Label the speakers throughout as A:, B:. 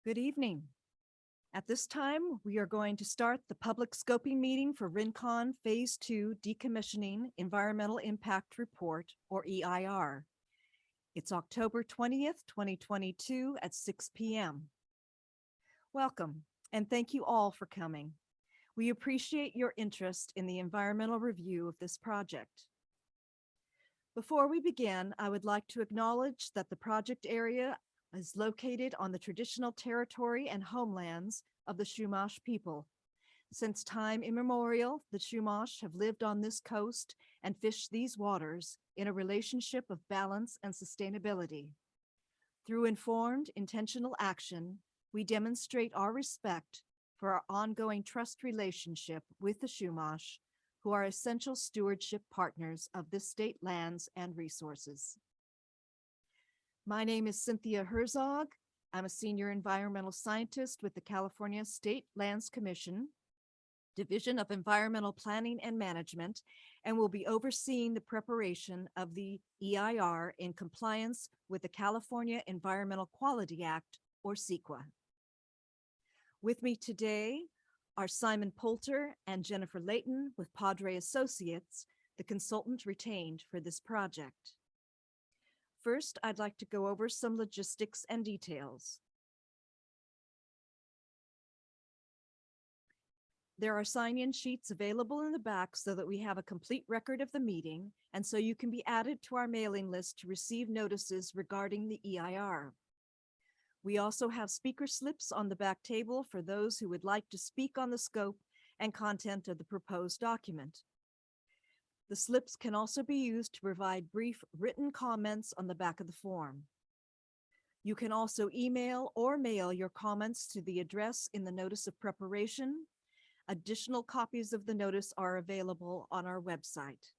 A: Good evening. At this time, we are going to start the public scoping meeting for Rincon Phase 2 Decommissioning Environmental Impact Report, or EIR. It's October 20th, 2022 at 6 p.m. Welcome, and thank you all for coming. We appreciate your interest in the environmental review of this project. Before we begin, I would like to acknowledge that the project area is located on the traditional territory and homelands of the Chumash people. Since time immemorial, the Chumash have lived on this coast and fished these waters in a relationship of balance and sustainability. Through informed, intentional action, we demonstrate our respect for our ongoing trust relationship with the Chumash, who are essential stewardship partners of this state lands and resources. My name is Cynthia Herzog. I'm a senior environmental scientist with the California State Lands Commission, Division of Environmental Planning and Management, and will be overseeing the preparation of the EIR in compliance with the California Environmental Quality Act, or CEQA. With me today are Simon Poulter and Jennifer Layton with Padre Associates, the consultant retained for this project. First, I'd like to go over some logistics and details. There are sign-in sheets available in the back so that we have a complete record of the meeting, and so you can be added to our mailing list to receive notices regarding the EIR. We also have speaker slips on the back table for those who would like to speak on the scope and content of the proposed document. The slips can also be used to provide brief written comments on the back of the form. You can also email or mail your comments to the address in the notice of preparation. Additional copies of the notice are available on our website.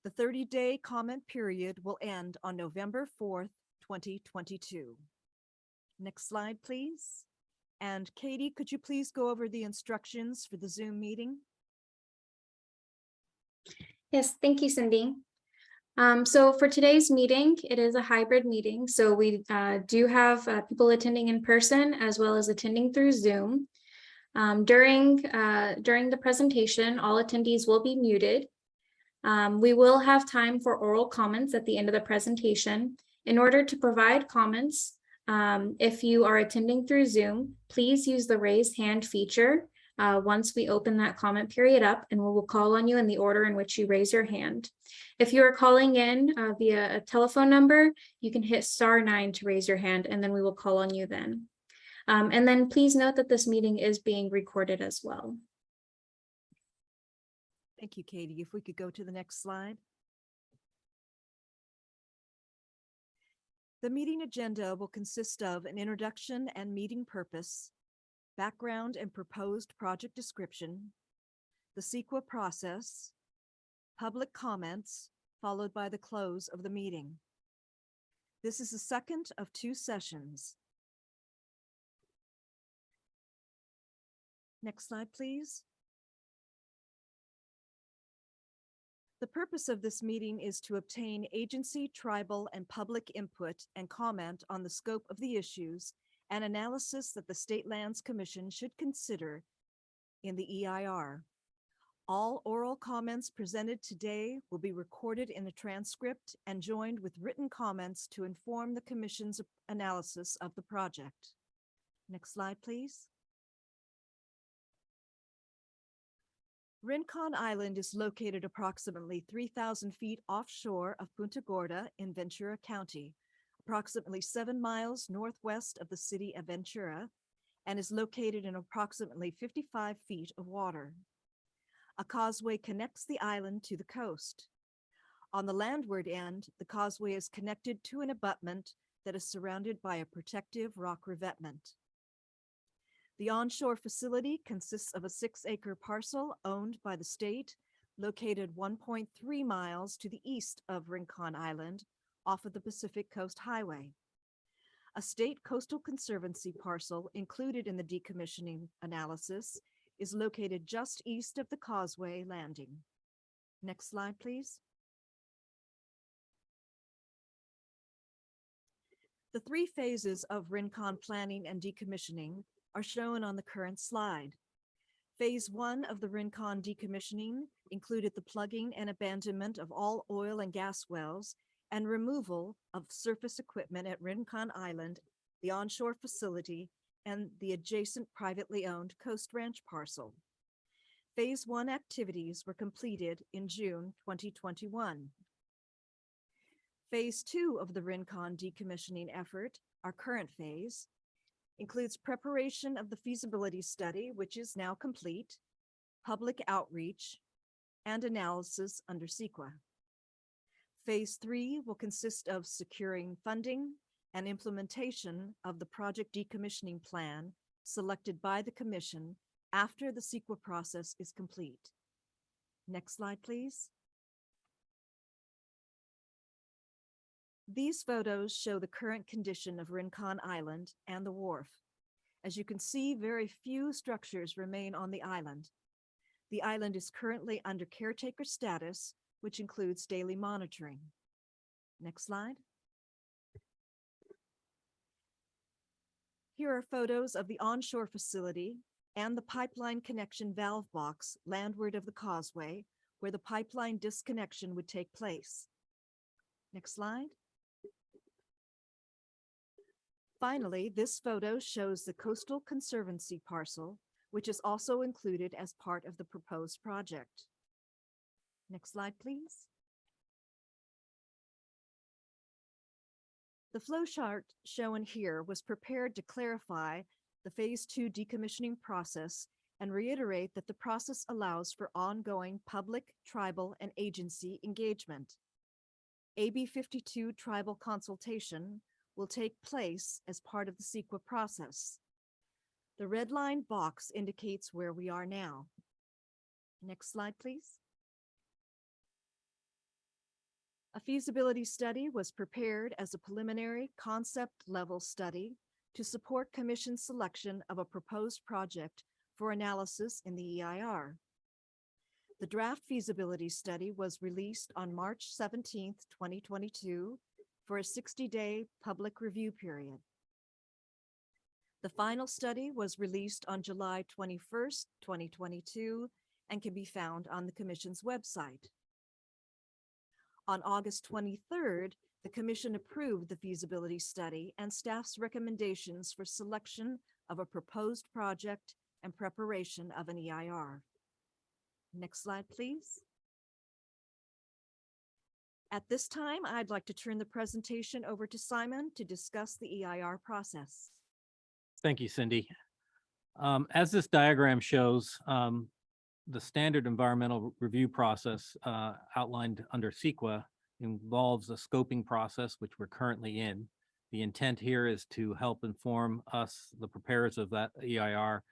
A: The 30-day comment period will end on November 4th, 2022. Next slide, please. And Katie, could you please go over the instructions for the Zoom meeting?
B: Yes, thank you, Cindy. So for today's meeting, it is a hybrid meeting. So we do have people attending in person as well as attending through Zoom. During the presentation, all attendees will be muted. We will have time for oral comments at the end of the presentation. In order to provide comments, if you are attending through Zoom, please use the raise hand feature once we open that comment period up, and we will call on you in the order in which you raise your hand. If you are calling in via a telephone number, you can hit *9 to raise your hand, and then we will call on you then. And then please note that this meeting is being recorded as well.
A: Thank you, Katie. If we could go to the next slide. The meeting agenda will consist of an introduction and meeting purpose, background and proposed project description, the CEQA process, public comments, followed by the close of the meeting. This is the second of 2 sessions. Next slide, please. The purpose of this meeting is to obtain agency, tribal, and public input and comment on the scope of the issues and analysis that the State Lands Commission should consider in the EIR. All oral comments presented today will be recorded in a transcript and joined with written comments to inform the Commission's analysis of the project. Next slide, please. Rincon Island is located approximately 3,000 feet offshore of Punta Gorda in Ventura County, approximately 7 miles northwest of the city of Ventura, and is located in approximately 55 feet of water. A causeway connects the island to the coast. On the landward end, the causeway is connected to an abutment that is surrounded by a protective rock revetment. The onshore facility consists of a 6-acre parcel owned by the state, located 1.3 miles to the east of Rincon Island, off of the Pacific Coast Highway. A state coastal conservancy parcel included in the decommissioning analysis is located just east of the causeway landing. Next slide, please. The three phases of Rincon planning and decommissioning are shown on the current slide. Phase 1 of the Rincon decommissioning included the plugging and abandonment of all oil and gas wells and removal of surface equipment at Rincon Island, the onshore facility, and the adjacent privately owned Coast Ranch parcel. Phase 1 activities were completed in June 2021. Phase 2 of the Rincon decommissioning effort, our current phase, includes preparation of the feasibility study, which is now complete, public outreach, and analysis under CEQA. Phase 3 will consist of securing funding and implementation of the project decommissioning plan selected by the Commission after the CEQA process is complete. Next slide, please. These photos show the current condition of Rincon Island and the wharf. As you can see, very few structures remain on the island. The island is currently under caretaker status, which includes daily monitoring. Next slide. Here are photos of the onshore facility and the pipeline connection valve box landward of the causeway, where the pipeline disconnection would take place. Next slide. Finally, this photo shows the Coastal Conservancy parcel, which is also included as part of the proposed project. Next slide, please. The flow chart shown here was prepared to clarify the Phase 2 decommissioning process and reiterate that the process allows for ongoing public, tribal, and agency engagement. AB 52 tribal consultation will take place as part of the CEQA process. The red line box indicates where we are now. Next slide, please. A feasibility study was prepared as a preliminary concept level study to support Commission's selection of a proposed project for analysis in the EIR. The draft feasibility study was released on March 17th, 2022, for a 60-day public review period. The final study was released on July 21st, 2022, and can be found on the Commission's website. On August 23rd, the Commission approved the feasibility study and staff's recommendations for selection of a proposed project and preparation of an EIR. Next slide, please. At this time, I'd like to turn the presentation over to Simon to discuss the EIR process.
C: Thank you, Cindy. As this diagram shows, the standard environmental review process outlined under CEQA involves a scoping process, which we're currently in. The intent here is to help inform us, the preparers of that EIR,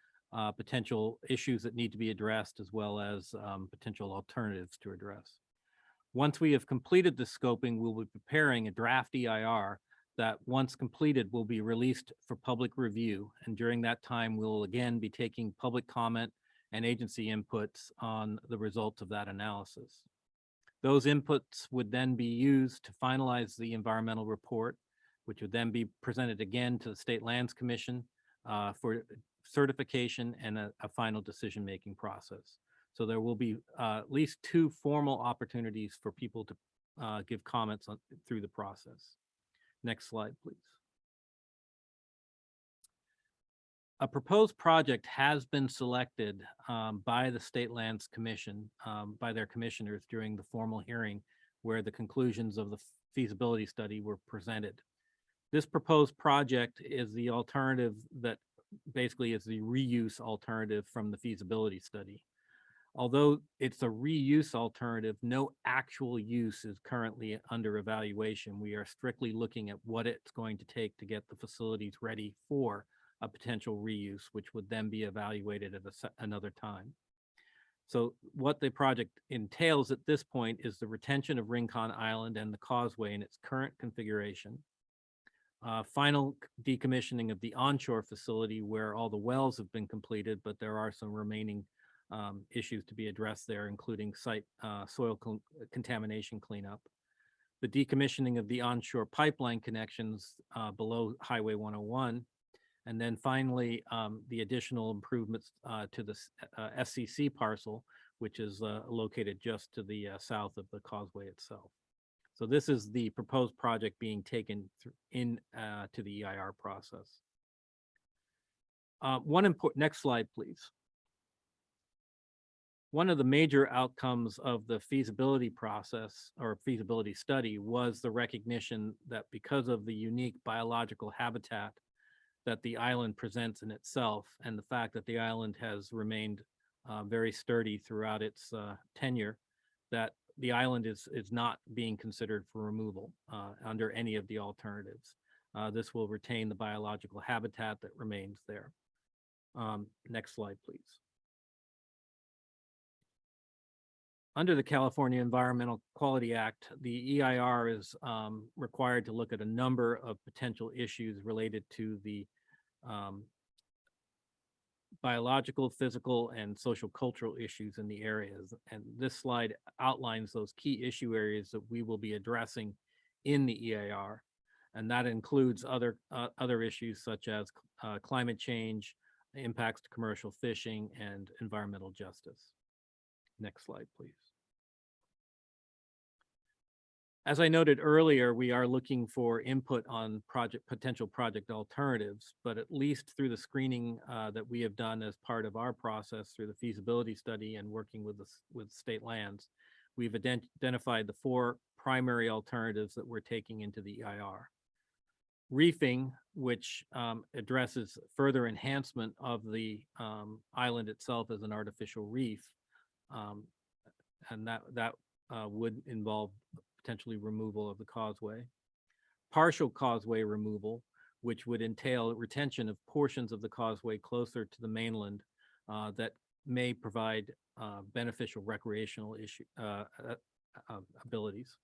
C: potential issues that need to be addressed, as well as potential alternatives to address. Once we have completed the scoping, we'll be preparing a draft EIR that, once completed, will be released for public review. And during that time, we'll again be taking public comment and agency inputs on the results of that analysis. Those inputs would then be used to finalize the environmental report, which would then be presented again to the State Lands Commission for certification and a final decision-making process. So there will be at least 2 formal opportunities for people to give comments through the process. Next slide, please. A proposed project has been selected by the State Lands Commission, by their commissioners during the formal hearing where the conclusions of the feasibility study were presented. This proposed project is the alternative that basically is the reuse alternative from the feasibility study. Although it's a reuse alternative, no actual use is currently under evaluation. We are strictly looking at what it's going to take to get the facilities ready for a potential reuse, which would then be evaluated at another time. So what the project entails at this point is the retention of Rincon Island and the causeway in its current configuration, final decommissioning of the onshore facility where all the wells have been completed, but there are some remaining issues to be addressed there, including site soil contamination cleanup. the decommissioning of the onshore pipeline connections below Highway 101, and then finally the additional improvements to the SCC parcel, which is located just to the south of the causeway itself. So this is the proposed project being taken to the EIR process. Next slide, please. One of the major outcomes of the feasibility process or feasibility study was the recognition that because of the unique biological habitat that the island presents in itself, and the fact that the island has remained very sturdy throughout its tenure, that the island is not being considered for removal under any of the alternatives. This will retain the biological habitat that remains there. Next slide, please. Under the California Environmental Quality Act, the EIR is required to look at a number of potential issues related to the biological, physical, and social cultural issues in the areas. And this slide outlines those key issue areas that we will be addressing in the EIR. And that includes other issues such as climate change, impacts to commercial fishing, and environmental justice. Next slide, please. As I noted earlier, we are looking for input on potential project alternatives, but at least through the screening that we have done as part of our process through the feasibility study and working with state lands, we've identified the 4 primary alternatives that we're taking into the EIR. Reefing, which addresses further enhancement of the island itself as an artificial reef, and that would involve potentially removal of the causeway. Partial causeway removal, which would entail retention of portions of the causeway closer to the mainland that may provide beneficial recreational abilities.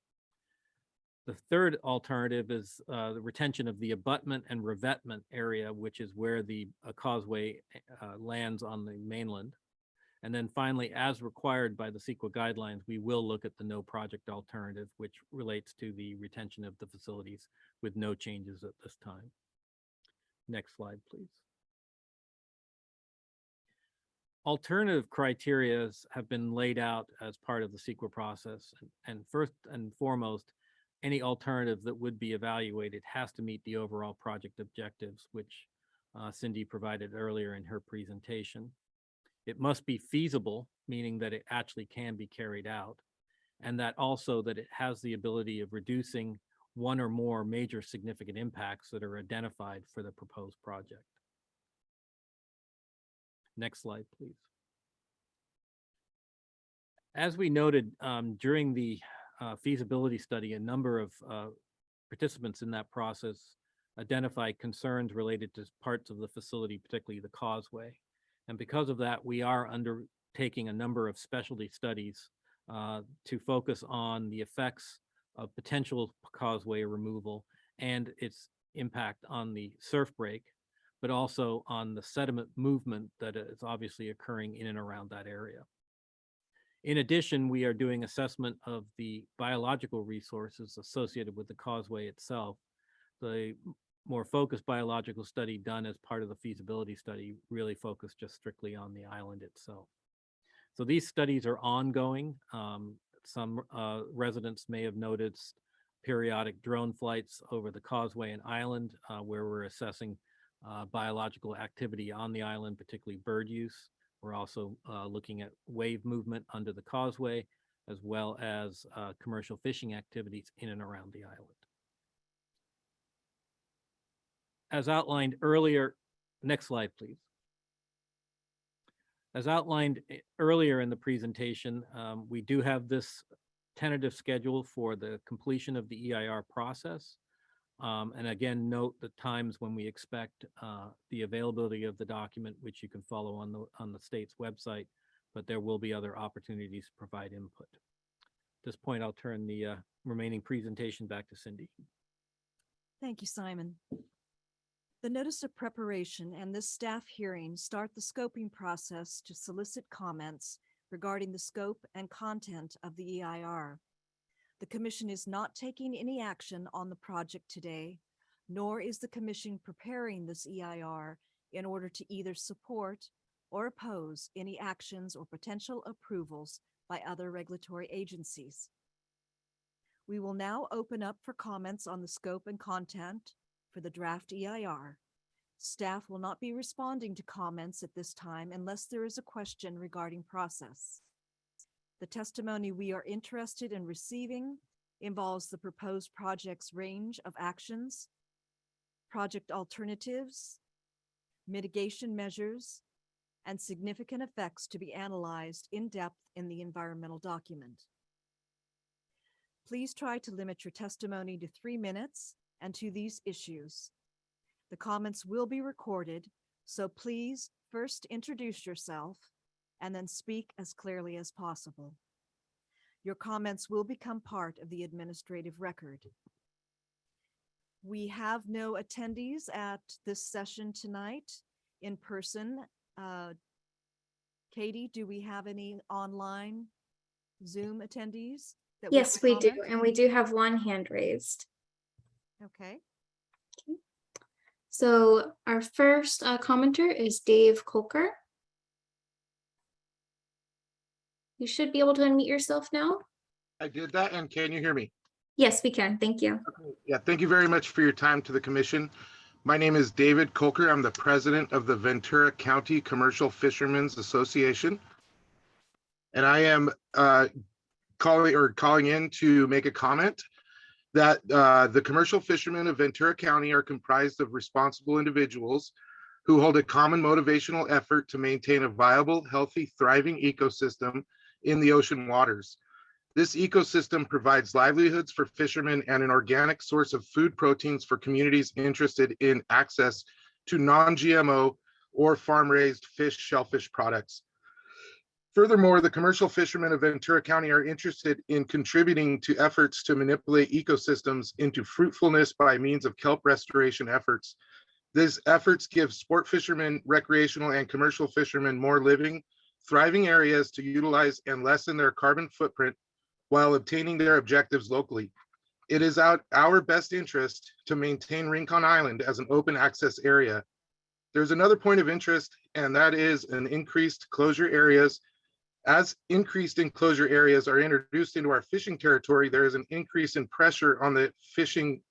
C: The third alternative is the retention of the abutment and revetment area, which is where the causeway lands on the mainland. And then finally, as required by the CEQA guidelines, we will look at the no project alternative, which relates to the retention of the facilities with no changes at this time. Next slide, please. Alternative criteria have been laid out as part of the CEQA process. And first and foremost, any alternative that would be evaluated has to meet the overall project objectives, which Cindy provided earlier in her presentation. It must be feasible, meaning that it actually can be carried out, and that also that it has the ability of reducing one or more major significant impacts that are identified for the proposed project. Next slide, please. As we noted during the feasibility study, a number of participants in that process identified concerns related to parts of the facility, particularly the causeway. And because of that, we are undertaking a number of specialty studies to focus on the effects of potential causeway removal and its impact on the surf break, but also on the sediment movement that is obviously occurring in and around that area. In addition, we are doing assessment of the biological resources associated with the causeway itself. The more focused biological study done as part of the feasibility study really focused just strictly on the island itself. So these studies are ongoing. Some residents may have noticed periodic drone flights over the causeway and island where we're assessing biological activity on the island, particularly bird use. We're also looking at wave movement under the causeway, as well as commercial fishing activities in and around the island. As outlined earlier, next slide, please. As outlined earlier in the presentation, we do have this tentative schedule for the completion of the EIR process. And again, note the times when we expect the availability of the document, which you can follow on the state's website, but there will be other opportunities to provide input. At this point, I'll turn the remaining presentation back to Cindy.
A: Thank you, Simon. The notice of preparation and this staff hearing start the scoping process to solicit comments regarding the scope and content of the EIR. The commission is not taking any action on the project today, nor is the commission preparing this EIR in order to either support or oppose any actions or potential approvals by other regulatory agencies. We will now open up for comments on the scope and content for the draft EIR. Staff will not be responding to comments at this time unless there is a question regarding process. The testimony we are interested in receiving involves the proposed project's range of actions, project alternatives, mitigation measures, and significant effects to be analyzed in depth in the environmental document. Please try to limit your testimony to 3 minutes and to these issues. The comments will be recorded, so please first introduce yourself and then speak as clearly as possible. Your comments will become part of the administrative record. We have no attendees at this session tonight in person. Katie, do we have any online Zoom attendees?
B: Yes, we do. And we do have one hand raised.
A: Okay.
B: So our first commenter is Dave Colker. You should be able to unmute yourself now.
D: I did that, and can you hear me?
B: Yes, we can. Thank you.
D: Okay. Yeah, thank you very much for your time to the commission. My name is David Colker. I'm the president of the Ventura County Commercial Fishermen's Association. And I am calling in to make a comment that the commercial fishermen of Ventura County are comprised of responsible individuals who hold a common motivational effort to maintain a viable, healthy, thriving ecosystem in the ocean waters. This ecosystem provides livelihoods for fishermen and an organic source of food proteins for communities interested in access to non-GMO or farm-raised fish, shellfish products. Furthermore, the commercial fishermen of Ventura County are interested in contributing to efforts to manipulate ecosystems into fruitfulness by means of kelp restoration efforts. These efforts give sport fishermen, recreational and commercial fishermen more living, thriving areas to utilize and lessen their carbon footprint while obtaining their objectives locally. It is our best interest to maintain Rincon Island as an open access area. There's another point of interest, and that is an increased closure areas. As increased enclosure areas are introduced into our fishing territory, there is an increase in pressure on the fishing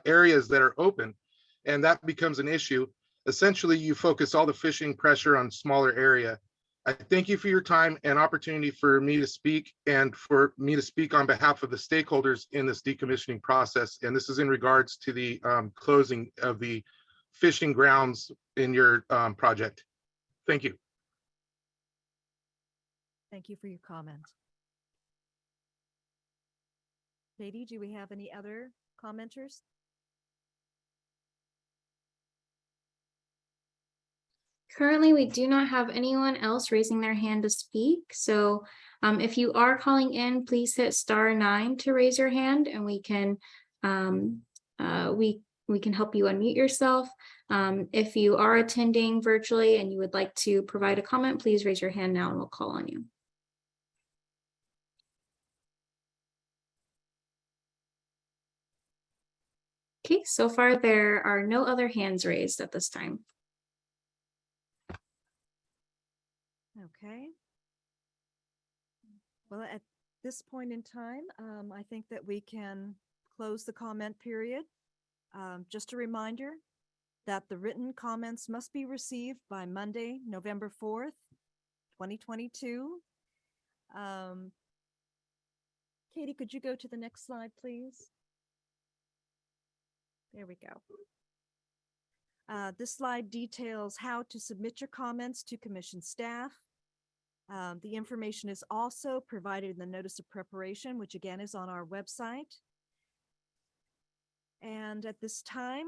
D: areas that are open, and that becomes an issue. Essentially, you focus all the fishing pressure on smaller area. I thank you for your time and opportunity for me to speak and for me to speak on behalf of the stakeholders in this decommissioning process. And this is in regards to the closing of the fishing grounds in your project. Thank you.
A: Thank you for your comment. Katie, do we have any other commenters?
B: Currently, we do not have anyone else raising their hand to speak. So if you are calling in, please hit *9 to raise your hand, and we can we can help you unmute yourself. If you are attending virtually and you would like to provide a comment, please raise your hand now and we'll call on you. Okay, so far there are no other hands raised at this time.
A: Okay. Well, at this point in time, I think that we can close the comment period. Just a reminder that the written comments must be received by Monday, November 4th, 2022. Katie, could you go to the next slide, please? There we go. This slide details how to submit your comments to commission staff. The information is also provided in the notice of preparation, which again is on our website. And at this time,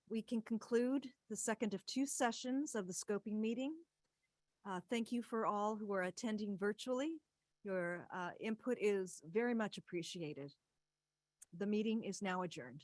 A: we can conclude the second of 2 sessions of the scoping meeting. Thank you for all who are attending virtually. Your input is very much appreciated. The meeting is now adjourned.